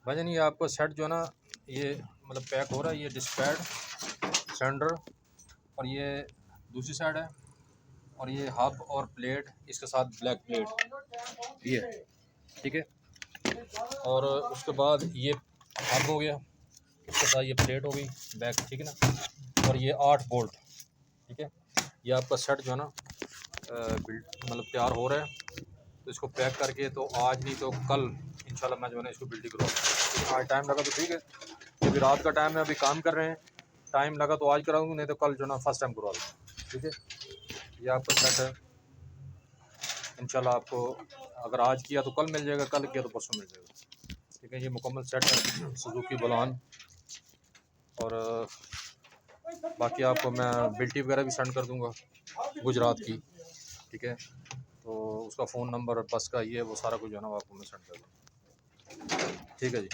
भाईजान ये आपको सेट जो है ना, ये मतलब पैक हो रहा है। ये डिस्पैड सेंडर और ये दूसरी साइड है, और ये हब और प्लेट इसके साथ ब्लैक प्लेट ये, ठीक है। और उसके बाद ये हब हो गया, उसके साथ ये प्लेट हो गई बैक, ठीक है ना। और ये 8 बोल्ट, ठीक है। ये आपका सेट जो है ना मतलब तैयार हो रहा है। तो इसको पैक करके तो आज नहीं तो कल इंशाल्लाह मैं जो है ना इसको बिल्डिंग करवाऊँगा। आज टाइम लगा तो ठीक है, अभी रात का टाइम है, अभी काम कर रहे हैं। टाइम लगा तो आज कराऊंगा, नहीं तो कल जो है ना फर्स्ट टाइम करवा दूँगा, ठीक है। ये आपका सेट है इंशाल्लाह। आपको अगर आज किया तो कल मिल जाएगा, कल किया तो परसों मिल जाएगा, ठीक है। ये मुकम्मल सेट है सुजुकी बलान। और बाकी आपको मैं बिल्टी वगैरह भी सेंड कर दूंगा गुजरात की, ठीक है। तो उसका फ़ोन नंबर और बस का ये वो सारा कुछ जो है ना आपको मैं सेंड कर दूँगा, ठीक है जी।